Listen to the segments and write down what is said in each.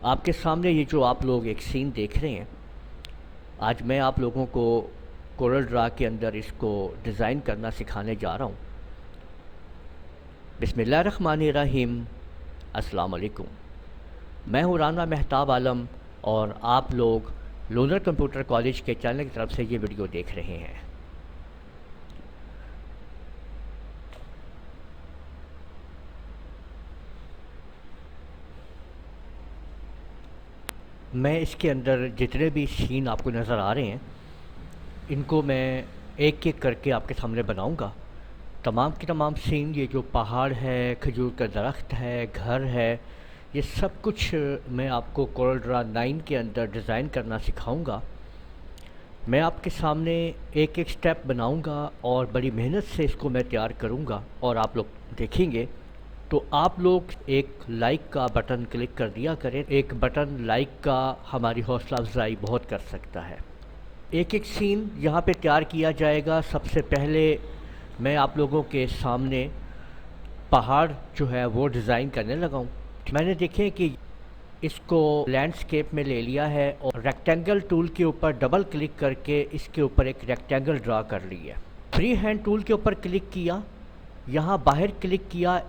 आपके सामने ये जो आप लोग एक सीन देख रहे हैं, आज मैं आप लोगों को कोरल ड्रा के अंदर इसको डिज़ाइन करना सिखाने जा रहा हूँ। बिस्मिल्लाहिर्रहमानिर्रहीम। अस्सलाम वालेकुम। मैं हूँ राना मेहताब आलम और आप लोग लूनर कंप्यूटर कॉलेज के चैनल की तरफ से ये वीडियो देख रहे हैं। मैं इसके अंदर जितने भी सीन आपको नज़र आ रहे हैं, इनको मैं एक एक करके आपके सामने बनाऊंगा। तमाम के तमाम सीन, ये जो पहाड़ है, खजूर का दरख्त है, घर है, ये सब कुछ मैं आपको कोरल ड्रा 9 के अंदर डिज़ाइन करना सिखाऊंगा। मैं आपके सामने एक एक स्टेप बनाऊंगा और बड़ी मेहनत से इसको मैं तैयार करूंगा और आप लोग देखेंगे। तो आप लोग एक लाइक का बटन क्लिक कर दिया करें। एक बटन लाइक का हमारी हौसला अफजाई बहुत कर सकता है। एक एक सीन यहाँ पे तैयार किया जाएगा। सबसे पहले मैं आप लोगों के सामने पहाड़ जो है वो डिज़ाइन करने लगा हूँ। मैंने देखें कि इसको लैंडस्केप में ले लिया है और रेक्टेंगल टूल के ऊपर डबल क्लिक करके इसके ऊपर एक रेक्टेंगल ड्रा कर लिया। फ्री हैंड टूल के ऊपर क्लिक किया, यहाँ बाहर क्लिक किया,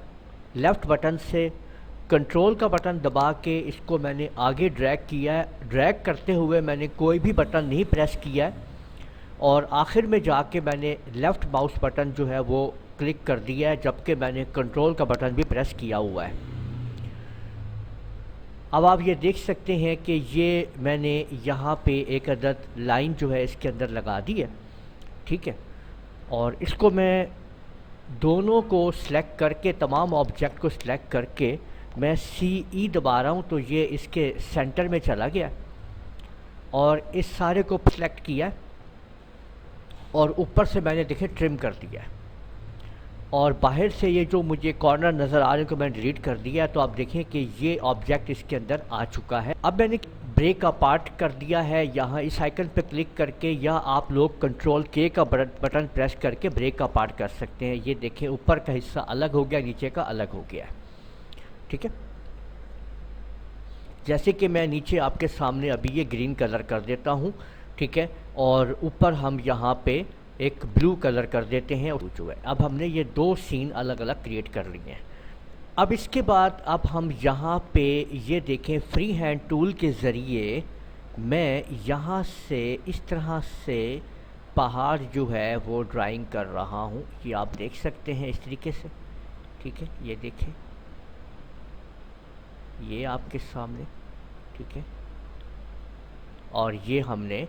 लेफ़्ट बटन से कंट्रोल का बटन दबा के इसको मैंने आगे ड्रैग किया है। ड्रैग करते हुए मैंने कोई भी बटन नहीं प्रेस किया है और आखिर में जाके मैंने लेफ़्ट माउस बटन जो है वो क्लिक कर दिया है, जबकि मैंने कंट्रोल का बटन भी प्रेस किया हुआ है। अब आप ये देख सकते हैं कि ये मैंने यहाँ पे एक अदद लाइन जो है इसके अंदर लगा दी है, ठीक है। और इसको मैं दोनों को सिलेक्ट करके, तमाम ऑब्जेक्ट को सिलेक्ट करके मैं CE दबा रहा हूँ तो ये इसके सेंटर में चला गया और इस सारे को सिलेक्ट किया और ऊपर से मैंने देखे ट्रिम कर दिया और बाहर से ये जो मुझे कॉर्नर नज़र आ रहे हैं को मैंने डिलीट कर दिया है। तो आप देखें कि ये ऑब्जेक्ट इसके अंदर आ चुका है। अब मैंने ब्रेक अपार्ट कर दिया है, यहाँ इस आइकन पे क्लिक करके, या आप लोग कंट्रोल K का बटन प्रेस करके ब्रेक अपार्ट कर सकते हैं। ये देखें ऊपर का हिस्सा अलग हो गया, नीचे का अलग हो गया, ठीक है। जैसे कि मैं नीचे आपके सामने अभी ये ग्रीन कलर कर देता हूँ, ठीक है, और ऊपर हम यहाँ पे एक ब्लू कलर कर देते हैं जो है। अब हमने ये दो सीन अलग अलग क्रिएट कर लिए हैं। अब इसके बाद अब हम यहाँ पे ये देखें, फ्री हैंड टूल के ज़रिए मैं यहाँ से इस तरह से पहाड़ जो है वो ड्राइंग कर रहा हूँ। ये आप देख सकते हैं इस तरीके से, ठीक है। ये देखें, ये आपके सामने, ठीक है। और ये हमने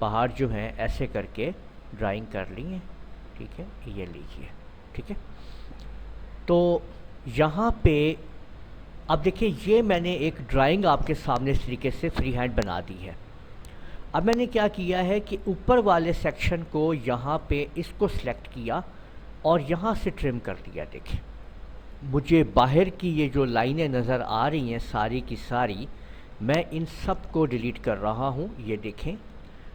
पहाड़ जो हैं ऐसे करके ड्राइंग कर ली है, ठीक है। ये लीजिए, ठीक है। तो यहाँ पे अब देखिए, ये मैंने एक ड्राइंग आपके सामने इस तरीके से फ्री हैंड बना दी है। अब मैंने क्या किया है कि ऊपर वाले सेक्शन को यहाँ पे इसको सिलेक्ट किया और यहाँ से ट्रिम कर दिया। देखिए मुझे बाहर की ये जो लाइनें नज़र आ रही हैं सारी की सारी, मैं इन सब को डिलीट कर रहा हूँ। ये देखें,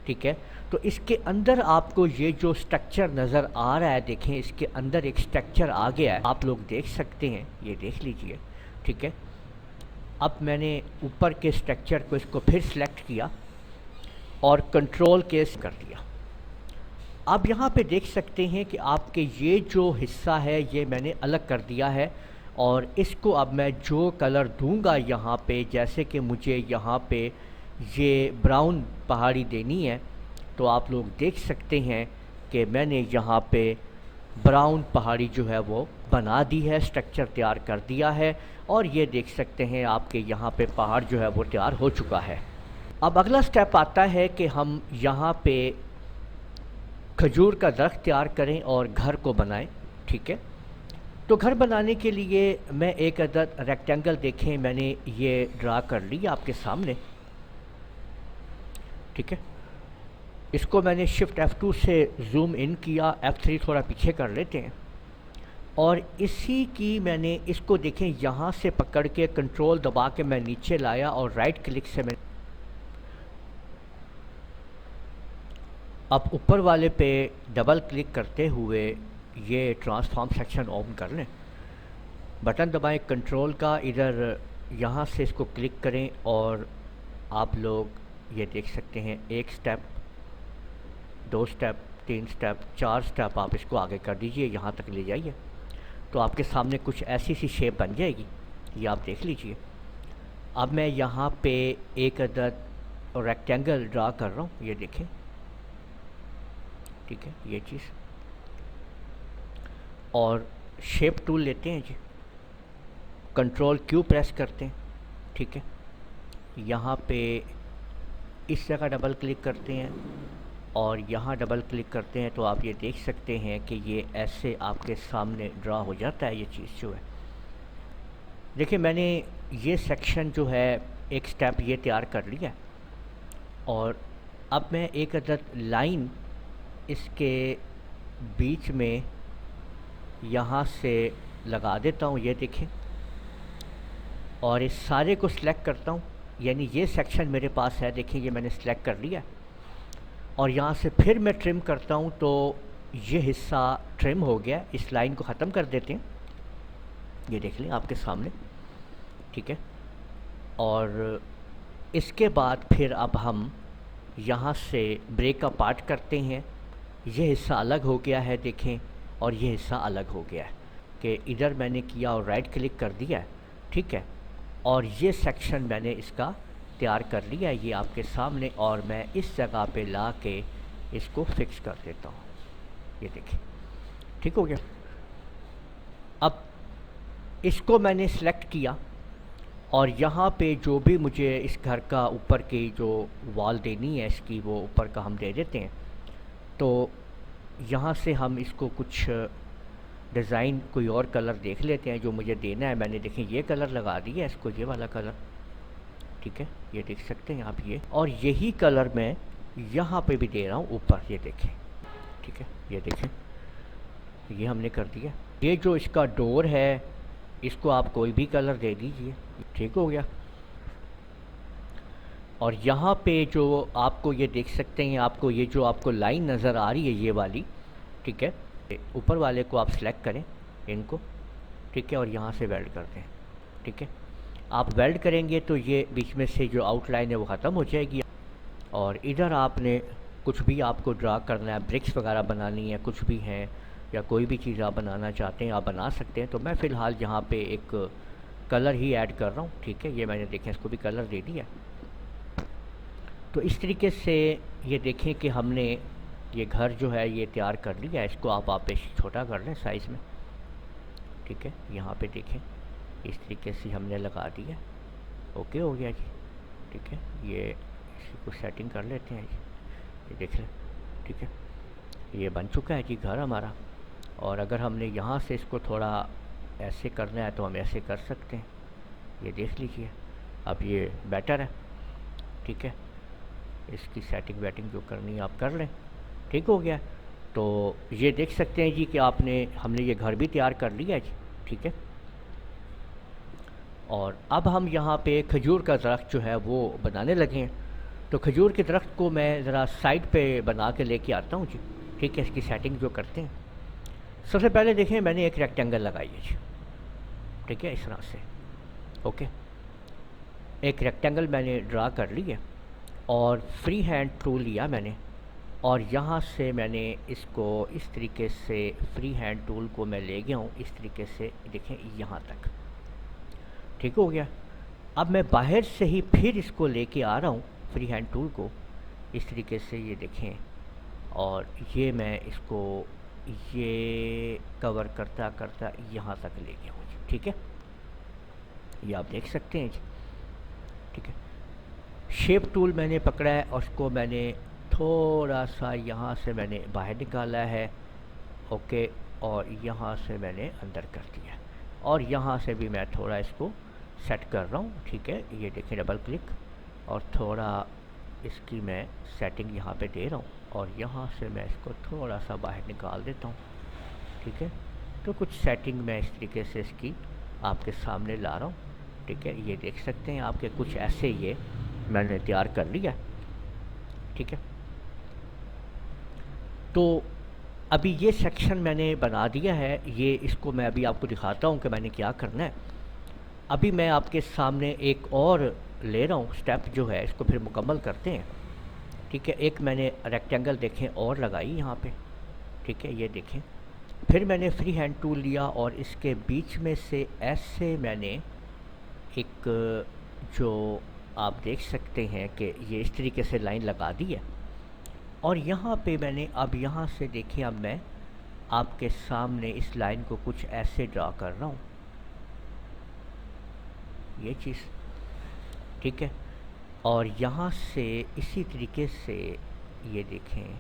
ठीक है। तो इसके अंदर आपको ये जो स्ट्रक्चर नज़र आ रहा है, देखें इसके अंदर एक स्ट्रक्चर आ गया है, आप लोग देख सकते हैं, ये देख लीजिए, ठीक है। अब मैंने ऊपर के स्ट्रक्चर को इसको फिर सिलेक्ट किया और कंट्रोल केस कर दिया। अब यहाँ पे देख सकते हैं कि आपके ये जो हिस्सा है ये मैंने अलग कर दिया है और इसको अब मैं जो कलर दूंगा यहाँ पे, जैसे कि मुझे यहाँ पे ये ब्राउन पहाड़ी देनी है, तो आप लोग देख सकते हैं कि मैंने यहाँ पे ब्राउन पहाड़ी जो है वो बना दी है, स्ट्रक्चर तैयार कर दिया है। और ये देख सकते हैं आपके यहाँ पे पहाड़ जो है वो तैयार हो चुका है। अब अगला स्टेप आता है कि हम यहाँ पे खजूर का दरख्त तैयार करें और घर को बनाएं, ठीक है। तो घर बनाने के लिए मैं एक अदद रेक्टेंगल, देखें मैंने ये ड्रा कर लिया आपके सामने, ठीक है। इसको मैंने शिफ्ट F2 से जूम इन किया, F3 थोड़ा पीछे कर लेते हैं और इसी की मैंने इसको देखें यहाँ से पकड़ के कंट्रोल दबा के मैं नीचे लाया और राइट क्लिक से मैं अब ऊपर वाले पे डबल क्लिक करते हुए ये ट्रांसफॉर्म सेक्शन ऑन कर लें। बटन दबाएं कंट्रोल का, इधर यहाँ से इसको क्लिक करें और आप लोग ये देख सकते हैं 1 स्टेप, 2 स्टेप, 3 स्टेप, 4 स्टेप आप इसको आगे कर दीजिए, यहाँ तक ले जाइए तो आपके सामने कुछ ऐसी सी शेप बन जाएगी। ये आप देख लीजिए। अब मैं यहाँ पे एक अदद रेक्टेंगल ड्रा कर रहा हूँ, ये देखें, ठीक है, ये चीज़। और शेप टूल लेते हैं जी, कंट्रोल क्यू प्रेस करते हैं, ठीक है। यहाँ पे इस जगह डबल क्लिक करते हैं और यहाँ डबल क्लिक करते हैं तो आप ये देख सकते हैं कि ये ऐसे आपके सामने ड्रा हो जाता है। ये चीज़ जो है, देखिए मैंने ये सेक्शन जो है एक स्टेप ये तैयार कर लिया और अब मैं एक अदद लाइन इसके बीच में यहाँ से लगा देता हूँ, ये देखें। और इस सारे को सिलेक्ट करता हूँ, यानी ये सेक्शन मेरे पास है, देखें ये मैंने सिलेक्ट कर लिया। और यहाँ से फिर मैं ट्रिम करता हूँ तो ये हिस्सा ट्रिम हो गया। इस लाइन को ख़त्म कर देते हैं, ये देख लें आपके सामने, ठीक है। और इसके बाद फिर अब हम यहाँ से ब्रेक का पार्ट करते हैं। ये हिस्सा अलग हो गया है, देखें, और ये हिस्सा अलग हो गया है कि इधर मैंने किया और राइट क्लिक कर दिया है, ठीक है। और ये सेक्शन मैंने इसका तैयार कर लिया है, ये आपके सामने, और मैं इस जगह पे ला के इसको फिक्स कर देता हूँ, ये देखिए, ठीक हो गया। अब इसको मैंने सेलेक्ट किया और यहाँ पे जो भी मुझे इस घर का ऊपर की जो वॉल देनी है इसकी, वो ऊपर का हम दे देते हैं। तो यहाँ से हम इसको कुछ डिज़ाइन कोई और कलर देख लेते हैं जो मुझे देना है। मैंने देखें ये कलर लगा दिया है इसको, ये वाला कलर, ठीक है, ये देख सकते हैं आप ये। और यही कलर मैं यहाँ पे भी दे रहा हूँ ऊपर, ये देखें, ठीक है, ये देखें, ये हमने कर दिया। ये जो इसका डोर है इसको आप कोई भी कलर दे दीजिए, ठीक हो गया। और यहाँ पे जो आपको ये देख सकते हैं, आपको ये जो आपको लाइन नज़र आ रही है ये वाली, ठीक है, ऊपर वाले को आप सेलेक्ट करें इनको, ठीक है, और यहाँ से वेल्ड कर दें, ठीक है। आप वेल्ड करेंगे तो ये बीच में से जो आउटलाइन है वो ख़त्म हो जाएगी। और इधर आपने कुछ भी आपको ड्रा करना है, ब्रिक्स वगैरह बनानी है, कुछ भी है, या कोई भी चीज़ आप बनाना चाहते हैं आप बना सकते हैं। तो मैं फ़िलहाल यहाँ पे एक कलर ही ऐड कर रहा हूँ, ठीक है, ये मैंने देखें इसको भी कलर दे दिया। तो इस तरीके से ये देखें कि हमने ये घर जो है ये तैयार कर लिया है। इसको आप वापस छोटा कर लें साइज़ में, ठीक है, यहाँ पे देखें इस तरीके से हमने लगा दिया, ओके हो गया जी, ठीक है। ये इसी को सेटिंग कर लेते हैं जी, ये देख लें, ठीक है, ये बन चुका है जी घर हमारा। और अगर हमने यहाँ से इसको थोड़ा ऐसे करना है तो हम ऐसे कर सकते हैं, ये देख लीजिए, अब ये बेटर है, ठीक है। इसकी सेटिंग वेटिंग जो करनी है आप कर लें, ठीक हो गया। तो ये देख सकते हैं जी कि हमने ये घर भी तैयार कर लिया है जी, ठीक है। और अब हम यहाँ पे खजूर का दरख्त जो है वो बनाने लगे हैं। तो खजूर के दरख्त को मैं ज़रा साइड पे बना के लेके आता हूँ जी, ठीक है। इसकी सेटिंग जो करते हैं, सबसे पहले देखें मैंने एक रेक्टेंगल लगाई है जी, ठीक है, इस तरह से, ओके। एक रेक्टेंगल मैंने ड्रा कर लिया और फ्री हैंड टूल लिया मैंने, और यहाँ से मैंने इसको इस तरीके से फ्री हैंड टूल को मैं ले गया हूँ इस तरीके से, देखें यहाँ तक, ठीक हो गया। अब मैं बाहर से ही फिर इसको लेके आ रहा हूँ फ्री हैंड टूल को इस तरीके से, ये देखें, और ये मैं इसको ये कवर करता करता यहाँ तक ले गया हूँ, ठीक है, ये आप देख सकते हैं जी, ठीक है। शेप टूल मैंने पकड़ा है और उसको मैंने थोड़ा सा यहाँ से मैंने बाहर निकाला है, ओके, और यहाँ से मैंने अंदर कर दिया, और यहाँ से भी मैं थोड़ा इसको सेट कर रहा हूँ, ठीक है। ये देखें डबल क्लिक और थोड़ा इसकी मैं सेटिंग यहाँ पे दे रहा हूँ, और यहाँ से मैं इसको थोड़ा सा बाहर निकाल देता हूँ, ठीक है। तो कुछ सेटिंग मैं इस तरीके से इसकी आपके सामने ला रहा हूँ, ठीक है। ये देख सकते हैं आपके कुछ ऐसे ये मैंने तैयार कर लिया, ठीक है। तो अभी ये सेक्शन मैंने बना दिया है, ये इसको मैं अभी आपको दिखाता हूँ कि मैंने क्या करना है। अभी मैं आपके सामने एक और ले रहा हूँ स्टेप जो है, इसको फिर मुकम्मल करते हैं। ठीक है, एक मैंने रेक्टेंगल देखें और लगाई यहाँ पे। ठीक है, ये देखें। फिर मैंने फ्री हैंड टूल लिया और इसके बीच में से ऐसे मैंने एक, जो आप देख सकते हैं कि ये इस तरीके से लाइन लगा दी है। और यहाँ पे मैंने अब यहाँ से देखें, अब मैं आपके सामने इस लाइन को कुछ ऐसे ड्रा कर रहा हूँ, ये चीज़। ठीक है, और यहाँ से इसी तरीके से ये देखें,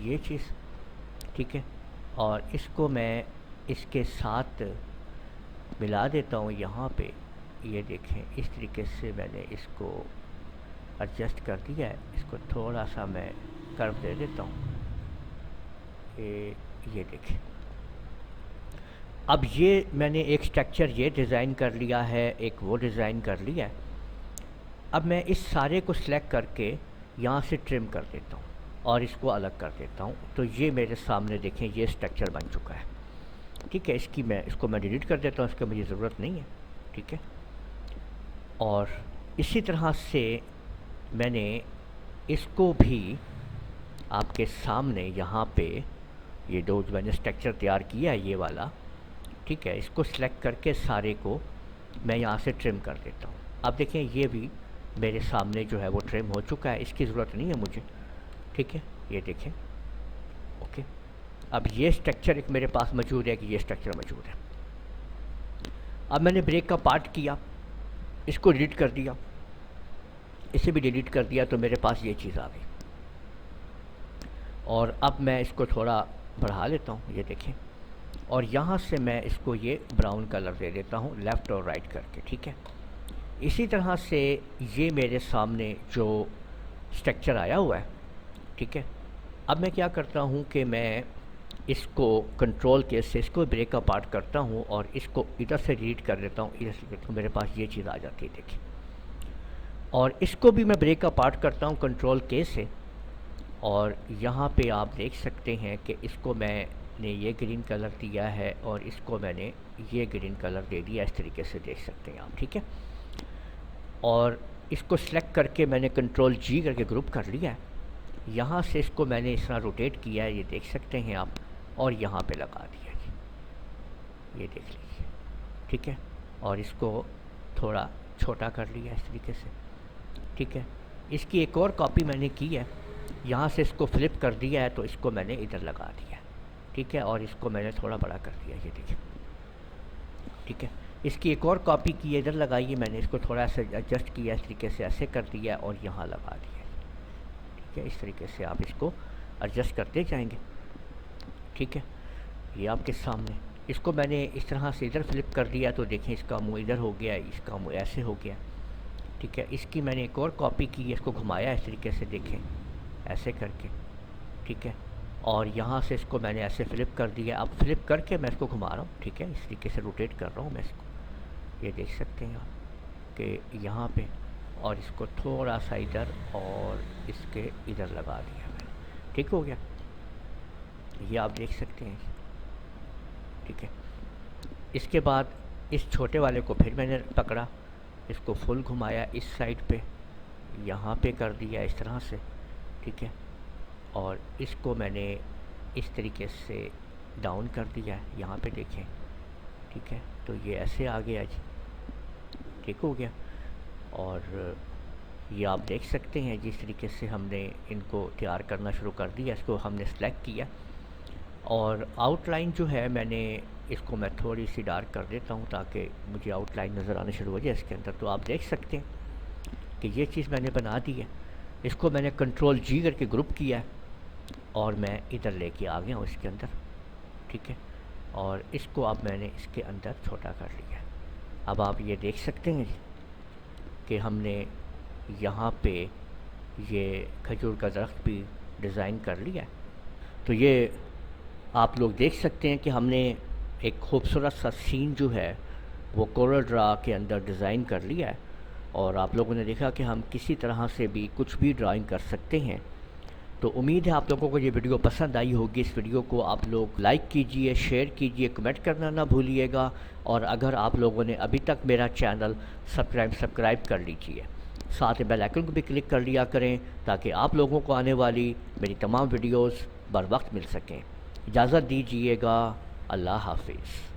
ये चीज़। ठीक है, और इसको मैं इसके साथ मिला देता हूँ यहाँ पे। ये देखें, इस तरीके से मैंने इसको एडजस्ट कर दिया है। इसको थोड़ा सा मैं कर्व दे देता हूँ। ये देखें, अब ये मैंने एक स्ट्रक्चर ये डिज़ाइन कर लिया है, एक वो डिज़ाइन कर लिया है। अब मैं इस सारे को सिलेक्ट करके यहाँ से ट्रिम कर देता हूँ और इसको अलग कर देता हूँ। तो ये मेरे सामने देखें, ये स्ट्रक्चर बन चुका है। ठीक है, इसको मैं डिलीट कर देता हूँ, इसकी मुझे ज़रूरत नहीं है। ठीक है, और इसी तरह से मैंने इसको भी आपके सामने यहाँ पे, ये जो मैंने स्ट्रक्चर तैयार किया है ये वाला, ठीक है, इसको सिलेक्ट करके सारे को मैं यहाँ से ट्रिम कर देता हूँ। अब देखें, ये भी मेरे सामने जो है वो ट्रिम हो चुका है, इसकी ज़रूरत नहीं है मुझे। ठीक है, ये देखें। ओके, अब ये स्ट्रक्चर एक मेरे पास मौजूद है कि ये स्ट्रक्चर मौजूद है। अब मैंने ब्रेक का पार्ट किया, इसको डिलीट कर दिया, इसे भी डिलीट कर दिया, तो मेरे पास ये चीज़ आ गई। और अब मैं इसको थोड़ा बढ़ा लेता हूँ, ये देखें, और यहाँ से मैं इसको ये ब्राउन कलर दे देता हूँ लेफ़्ट और राइट करके। ठीक है, इसी तरह से ये मेरे सामने जो स्ट्रक्चर आया हुआ है। ठीक है, अब मैं क्या करता हूँ कि मैं इसको कंट्रोल के से इसको ब्रेक का पार्ट करता हूँ और इसको इधर से डिलीट कर देता हूँ, इधर से, तो मेरे पास ये चीज़ आ जाती है, देखिए। और इसको भी मैं ब्रेक का पार्ट करता हूँ कंट्रोल के से, और यहाँ पे आप देख सकते हैं कि इसको मैंने ये ग्रीन कलर दिया है और इसको मैंने ये ग्रीन कलर दे दिया, इस तरीके से देख सकते हैं आप। ठीक है, और इसको सिलेक्ट करके मैंने कंट्रोल जी करके ग्रुप कर लिया है। यहाँ से इसको मैंने इस तरह रोटेट किया है, ये देख सकते हैं आप, और यहाँ पे लगा दिया जी, ये देख लीजिए। ठीक है, और इसको थोड़ा छोटा कर लिया इस तरीके से। ठीक है, इसकी एक और कॉपी मैंने की है, यहाँ से इसको फ्लिप कर दिया है, तो इसको मैंने इधर लगा दिया। ठीक है, और इसको मैंने थोड़ा बड़ा कर दिया, ये देखिए। ठीक है, इसकी एक और कॉपी की है, इधर लगाई है मैंने, इसको थोड़ा सा एडजस्ट किया, इस तरीके से ऐसे कर दिया और यहाँ लगा दिया। ठीक है, इस तरीके से आप इसको एडजस्ट करते जाएंगे। ठीक है, ये आपके सामने, इसको मैंने इस तरह से इधर फ्लिप कर दिया, तो देखें इसका मुंह इधर हो गया, इसका मुंह ऐसे हो गया। ठीक है, इसकी मैंने एक और कॉपी की है, इसको घुमाया इस तरीके से, देखें ऐसे करके। ठीक है, और यहाँ से इसको मैंने ऐसे फ्लिप कर दिया। अब फ्लिप करके मैं इसको घुमा रहा हूँ। ठीक है, इस तरीके से रोटेट कर रहा हूँ मैं इसको, ये देख सकते हैं आप कि यहाँ पे, और इसको थोड़ा सा इधर और इसके इधर लगा दिया मैंने। ठीक हो गया, ये आप देख सकते हैं। ठीक है, इसके बाद इस छोटे वाले को फिर मैंने पकड़ा, इसको फुल घुमाया इस साइड पे, यहाँ पे कर दिया इस तरह से। ठीक है, और इसको मैंने इस तरीके से डाउन कर दिया, यहाँ पे देखें। ठीक है, तो ये ऐसे आ गया जी, ठीक हो गया। और ये आप देख सकते हैं जिस तरीके से हमने इनको तैयार करना शुरू कर दिया। इसको हमने सेलेक्ट किया, और आउटलाइन जो है मैंने इसको मैं थोड़ी सी डार्क कर देता हूँ ताकि मुझे आउटलाइन नज़र आने शुरू हो जाए इसके अंदर। तो आप देख सकते हैं कि ये चीज़ मैंने बना दी है। इसको मैंने कंट्रोल जी करके ग्रुप किया है और मैं इधर लेके आ गया हूँ इसके अंदर। ठीक है, और इसको अब मैंने इसके अंदर छोटा कर लिया। अब आप ये देख सकते हैं कि हमने यहाँ पे ये खजूर का दरख्त भी डिज़ाइन कर लिया है। तो ये आप लोग देख सकते हैं कि हमने एक खूबसूरत सा सीन जो है वो कोरल ड्रा के अंदर डिज़ाइन कर लिया है। और आप लोगों ने देखा कि हम किसी तरह से भी कुछ भी ड्राइंग कर सकते हैं। तो उम्मीद है आप लोगों को ये वीडियो पसंद आई होगी। इस वीडियो को आप लोग लाइक कीजिए, शेयर कीजिए, कमेंट करना ना भूलिएगा। और अगर आप लोगों ने अभी तक मेरा चैनल सब्सक्राइब कर लीजिए, साथ में बेल आइकन को भी क्लिक कर लिया करें ताकि आप लोगों को आने वाली मेरी तमाम वीडियोस बर वक्त मिल सकें। इजाज़त दीजिएगा। अल्लाह हाफिज़।